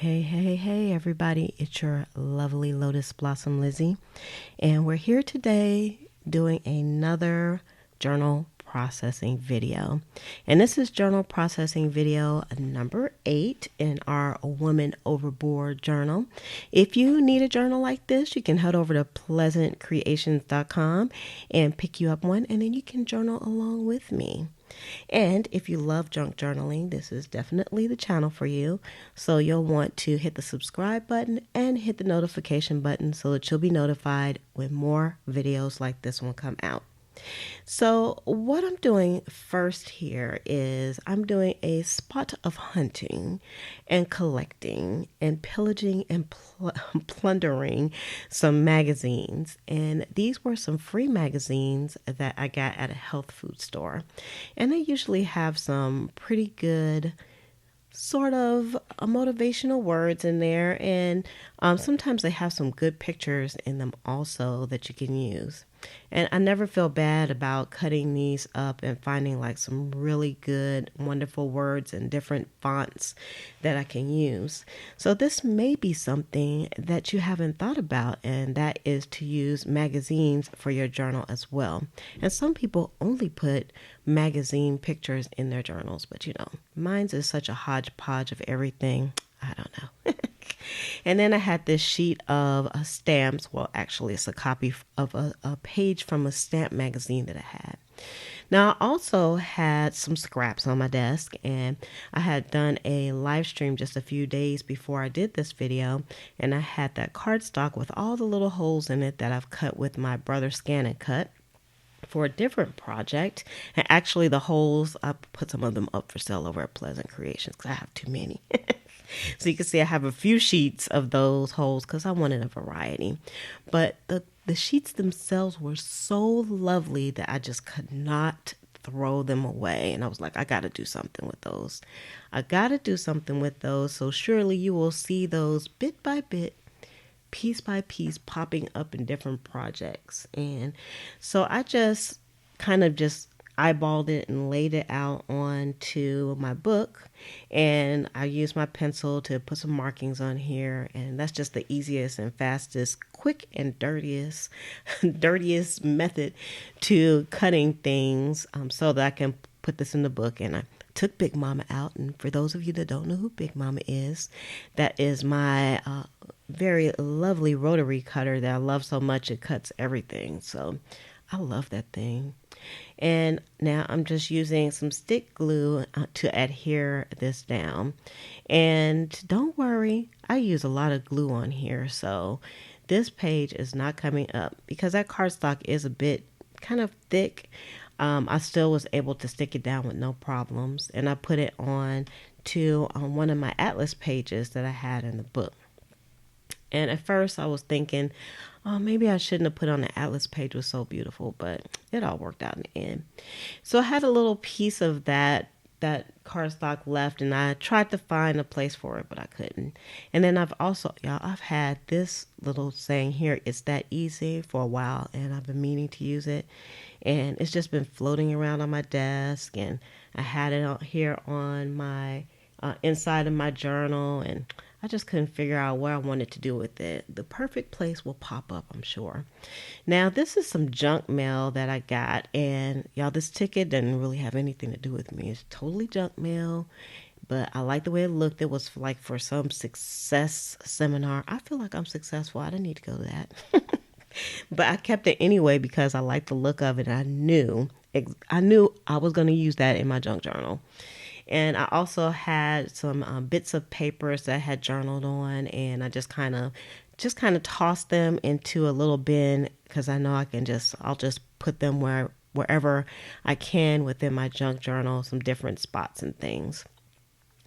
Hey, everybody. It's your lovely Lotus Blossom Lizzie. And we're here today doing another journal processing video. And this is journal processing video number 8 in our Woman Overboard Journal. If you need a journal like this, you can head over to pleasantcreations.com and pick you up one, and then you can journal along with me. And if you love junk journaling, this is definitely the channel for you. So you'll want to hit the subscribe button and hit the notification button so that you'll be notified when more videos like this one come out. So what I'm doing first here is I'm doing a spot of hunting and collecting and pillaging and plundering some magazines. And these were some free magazines that I got at a health food store. And they usually have some pretty good sort of motivational words in there. And sometimes they have some good pictures in them also that you can use. And I never feel bad about cutting these up and finding like some really good, wonderful words in different fonts that I can use. So this may be something that you haven't thought about, and that is to use magazines for your journal as well. And some people only put magazine pictures in their journals, but mine's is such a hodgepodge of everything. I don't know. And then I had this sheet of stamps. Well, actually, it's a copy of a page from a stamp magazine that I had. Now, I also had some scraps on my desk, and I had done a live stream just a few days before I did this video, and I had that cardstock with all the little holes in it that I've cut with my brother Scan and Cut for a different project. And actually, the holes, I put some of them up for sale over at Pleasant Creations because I have too many. So you can see I have a few sheets of those holes because I wanted a variety. But the sheets themselves were so lovely that I just could not throw them away. And I was like, I got to do something with those. So surely you will see those bit by bit, piece by piece, popping up in different projects. And so I just kind of just eyeballed it and laid it out onto my book, and I used my pencil to put some markings on here, and that's just the easiest and fastest, quick and dirtiest method to cutting things, so that I can put this in the book. And I took Big Mama out, and for those of you that don't know who Big Mama is, that is my very lovely rotary cutter that I love so much. It cuts everything, so I love that thing. And now I'm just using some stick glue to adhere this down. And don't worry, I use a lot of glue on here, so this page is not coming up because that cardstock is a bit kind of thick. I still was able to stick it down with no problems, and I put it on to one of my atlas pages that I had in the book. And at first I was thinking, oh, maybe I shouldn't have put on the atlas page. It was so beautiful, but it all worked out in the end. So I had a little piece of that cardstock left, and I tried to find a place for it, but I couldn't. And then I've had this little saying here, it's that easy, for a while, and I've been meaning to use it. And it's just been floating around on my desk, and I had it out here on my inside of my journal, and I just couldn't figure out what I wanted to do with it. The perfect place will pop up, I'm sure. Now, this is some junk mail that I got, and y'all, this ticket doesn't really have anything to do with me. It's totally junk mail, but I like the way it looked. It was like for some success seminar. I feel like I'm successful. I didn't need to go to that. But I kept it anyway because I liked the look of it. And I knew I was going to use that in my junk journal. And I also had some bits of papers that I had journaled on, and I just kind of tossed them into a little bin because I know I'll just put them wherever I can within my junk journal, some different spots and things.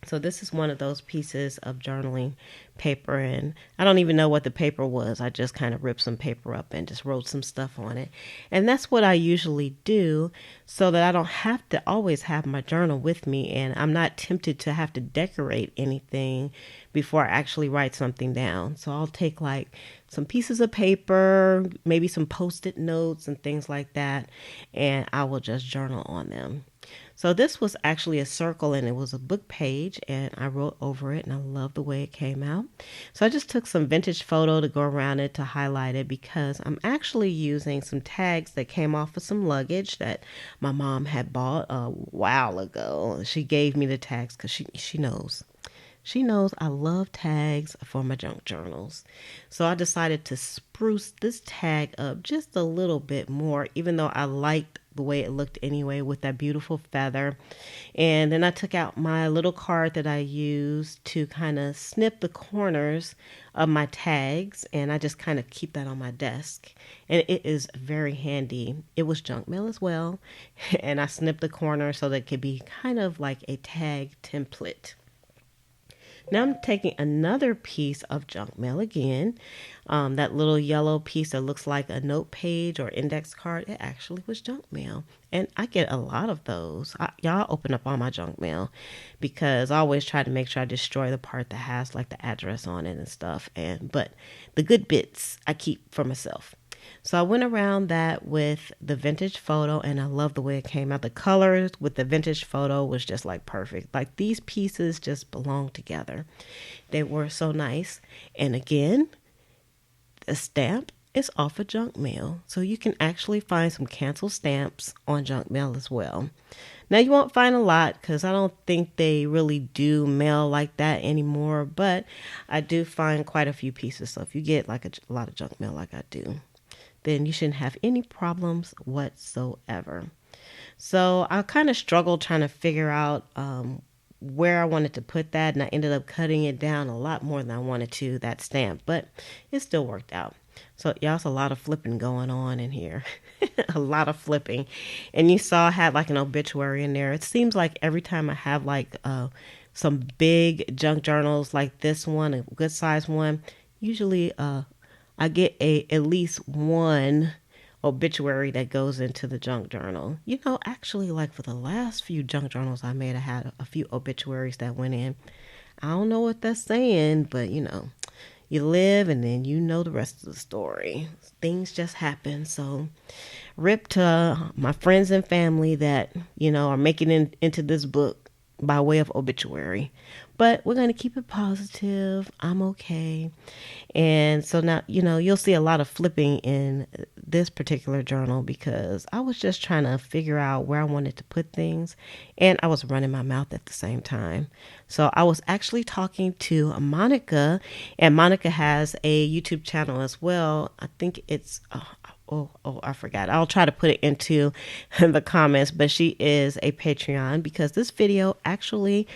So this is one of those pieces of journaling paper, and I don't even know what the paper was. I just kind of ripped some paper up and just wrote some stuff on it. And that's what I usually do so that I don't have to always have my journal with me, and I'm not tempted to have to decorate anything before I actually write something down. So I'll take like some pieces of paper, maybe some Post-it notes and things like that, and I will just journal on them. So this was actually a circle and it was a book page and I wrote over it and I love the way it came out. So I just took some vintage photo to go around it to highlight it because I'm actually using some tags that came off of some luggage that my mom had bought a while ago. She gave me the tags because she knows. She knows I love tags for my junk journals. So I decided to spruce this tag up just a little bit more, even though I liked the way it looked anyway with that beautiful feather. And then I took out my little card that I used to kind of snip the corners of my tags, and I just kind of keep that on my desk. And it is very handy. It was junk mail as well, and I snipped the corner so that it could be kind of like a tag template. Now I'm taking another piece of junk mail again. That little yellow piece that looks like a note page or index card, it actually was junk mail. And I get a lot of those. Y'all open up all my junk mail because I always try to make sure I destroy the part that has like the address on it and stuff. But the good bits I keep for myself. So I went around that with the vintage photo and I love the way it came out. The colors with the vintage photo was just like perfect. Like these pieces just belong together. They were so nice. And again, the stamp is off of junk mail. So you can actually find some cancel stamps on junk mail as well. Now you won't find a lot because I don't think they really do mail like that anymore. But I do find quite a few pieces. So if you get like a lot of junk mail like I do, then you shouldn't have any problems whatsoever. So I kind of struggled trying to figure out where I wanted to put that, and I ended up cutting it down a lot more than I wanted to, that stamp, but it still worked out. So y'all, it's a lot of flipping going on in here. A lot of flipping. And you saw I had like an obituary in there. It seems like every time I have like some big junk journals like this one, a good size one, usually I get at least one obituary that goes into the junk journal. You know, actually, like for the last few junk journals I made, I had a few obituaries that went in. I don't know what that's saying, but you know, you live and then you know the rest of the story. Things just happen. So rip to my friends and family that, you know, are making it into this book by way of obituary. But we're going to keep it positive. I'm okay. And so now, you know, you'll see a lot of flipping in this particular journal because I was just trying to figure out where I wanted to put things. And I was running my mouth at the same time. So I was actually talking to Monica, and Monica has a YouTube channel as well. I think it's, I forgot. I'll try to put it into the comments, but she is a Patreon because this video actually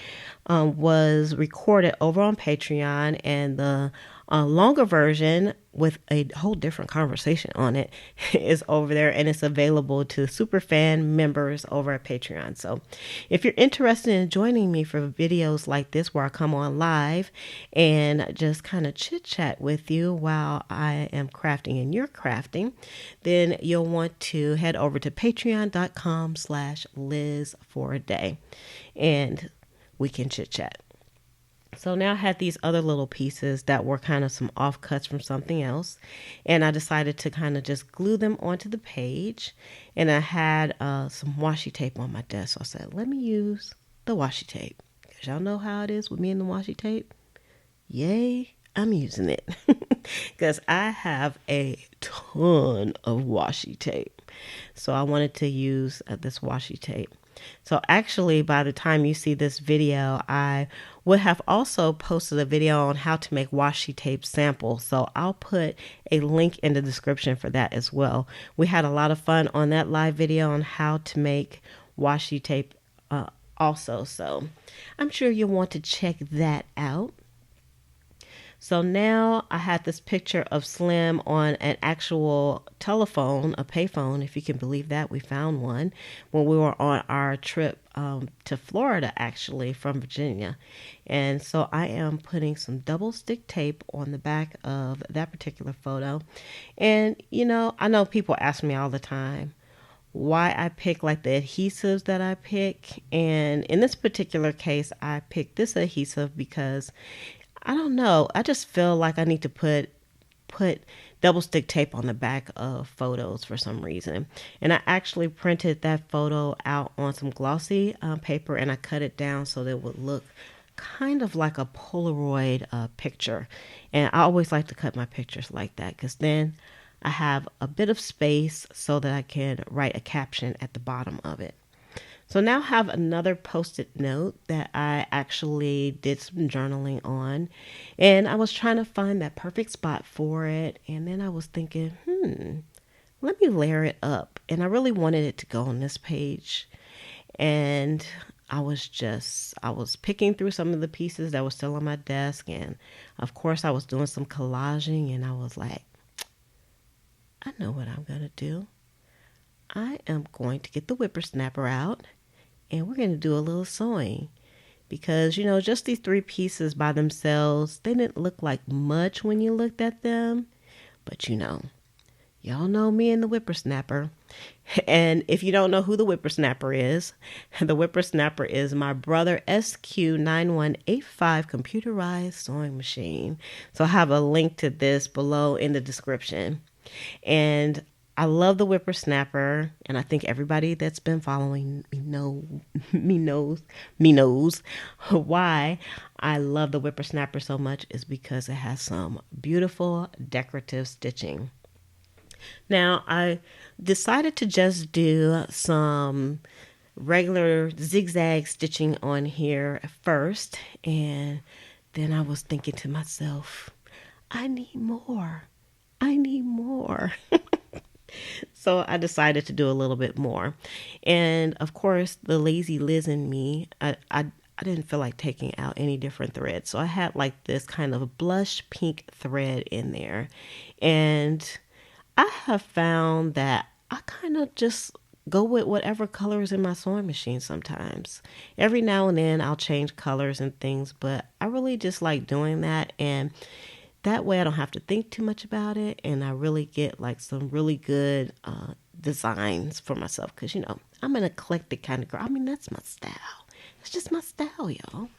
was recorded over on Patreon, and the longer version with a whole different conversation on it is over there, and it's available to super fan members over at Patreon. So if you're interested in joining me for videos like this where I come on live and just kind of chit chat with you while I am crafting and you're crafting, then you'll want to head over to patreon.com/Liz for a day and we can chit chat. So now I had these other little pieces that were kind of some offcuts from something else. And I decided to kind of just glue them onto the page. And I had some washi tape on my desk. So I said, let me use the washi tape. Because y'all know how it is with me and the washi tape. Yay, I'm using it. Because I have a ton of washi tape. So I wanted to use this washi tape. So actually, by the time you see this video, I would have also posted a video on how to make washi tape samples. So I'll put a link in the description for that as well. We had a lot of fun on that live video on how to make washi tape also. So I'm sure you'll want to check that out. So now I had this picture of Slim on an actual telephone, a payphone, if you can believe that. We found one when we were on our trip to Florida, actually, from Virginia. And so I am putting some double stick tape on the back of that particular photo. And, you know, I know people ask me all the time why I pick like the adhesives that I pick. And in this particular case, I picked this adhesive because I don't know. I just feel like I need to put put double stick tape on the back of photos for some reason. And I actually printed that photo out on some glossy paper, and I cut it down so that it would look kind of like a Polaroid picture. And I always like to cut my pictures like that, because then I have a bit of space so that I can write a caption at the bottom of it. So now I have another post-it note that I actually did some journaling on, and I was trying to find that perfect spot for it. And then I was thinking, let me layer it up. And I really wanted it to go on this page. And I was picking through some of the pieces that were still on my desk. And of course I was doing some collaging, and I was like, I know what I'm going to do. I am going to get the whippersnapper out, and we're going to do a little sewing, because, just these 3 pieces by themselves, they didn't look like much when you looked at them. But y'all know me and the whippersnapper. And if you don't know who the whippersnapper is, the whippersnapper is my brother SQ9185 computerized sewing machine. So I have a link to this below in the description. And I love the whippersnapper, and I think everybody that's been following me knows why I love the whippersnapper so much is because it has some beautiful decorative stitching. Now, I decided to just do some regular zigzag stitching on here first, and then I was thinking to myself, I need more. So I decided to do a little bit more. And of course, the lazy Liz in me, I didn't feel like taking out any different threads. So I had like this kind of blush pink thread in there. And I have found that I kind of just go with whatever color is in my sewing machine sometimes. Every now and then I'll change colors and things, but I really just like doing that. And that way I don't have to think too much about it, and I really get like some really good designs for myself, because I'm an eclectic kind of girl. I mean, that's my style. It's just my style, y'all.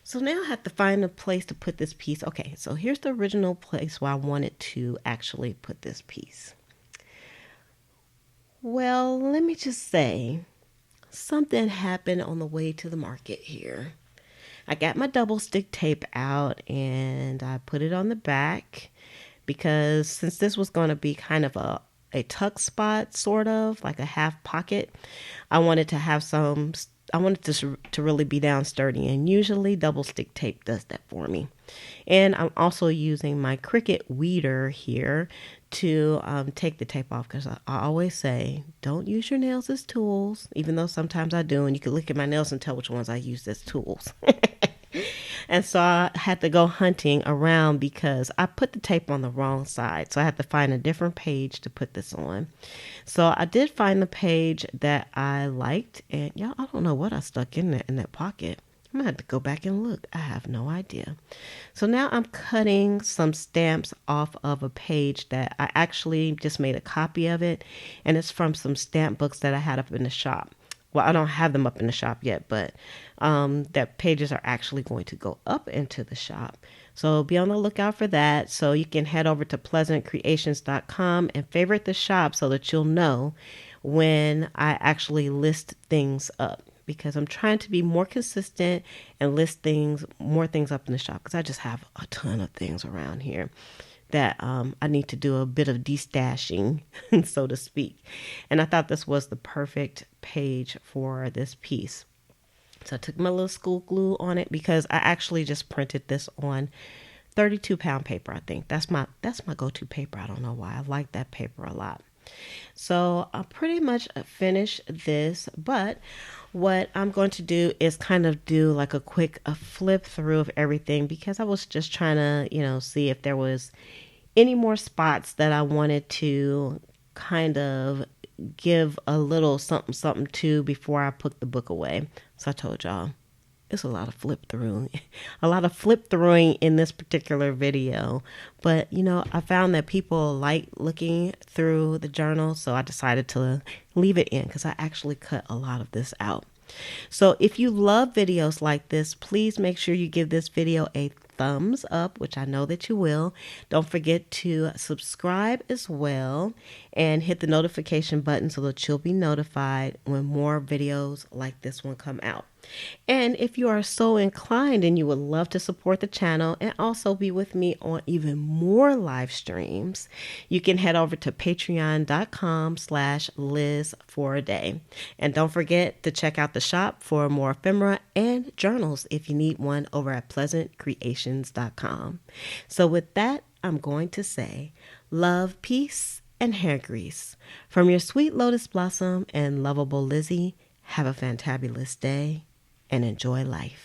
So now I have to find a place to put this piece. Okay, so here's the original place where I wanted to actually put this piece. Well, let me just say, something happened on the way to the market here. I got my double stick tape out, and I put it on the back, because since this was going to be kind of a tuck spot, sort of like a half pocket, I wanted to really be down sturdy, and usually double stick tape does that for me. And I'm also using my Cricut weeder here to take the tape off, because I always say, don't use your nails as tools, even though sometimes I do, and you can look at my nails and tell which ones I use as tools. And so I had to go hunting around because I put the tape on the wrong side. So I had to find a different page to put this on. So I did find the page that I liked, and y'all, I don't know what I stuck in that pocket. I'm gonna have to go back and look. I have no idea. So now I'm cutting some stamps off of a page that I actually just made a copy of it, and it's from some stamp books that I had up in the shop. Well, I don't have them up in the shop yet, but that pages are actually going to go up into the shop. So be on the lookout for that. So you can head over to pleasantcreations.com and favorite the shop so that you'll know when I actually list things up, because I'm trying to be more consistent and list more things up in the shop, because I just have a ton of things around here that I need to do a bit of destashing, so to speak. And I thought this was the perfect page for this piece. So I took my little school glue on it, because I actually just printed this on 32-pound paper. I think that's my go-to paper. I don't know why. I like that paper a lot. So I pretty much finished this, but what I'm going to do is kind of do like a quick flip through of everything, because I was just trying to, see if there was any more spots that I wanted to kind of give a little something to before I put the book away. So I told y'all, it's a lot of flip throughing in this particular video. But, I found that people like looking through the journal, so I decided to leave it in, because I actually cut a lot of this out. So if you love videos like this, please make sure you give this video a thumbs up, which I know that you will. Don't forget to subscribe as well and hit the notification button so that you'll be notified when more videos like this one come out. And if you are so inclined and you would love to support the channel and also be with me on even more live streams, you can head over to patreon.com/Liz4a-day. And don't forget to check out the shop for more ephemera and journals if you need one over at pleasantcreations.com. So with that, I'm going to say love, peace, and hair grease. From your sweet lotus blossom and lovable Lizzie, have a fantabulous day and enjoy life.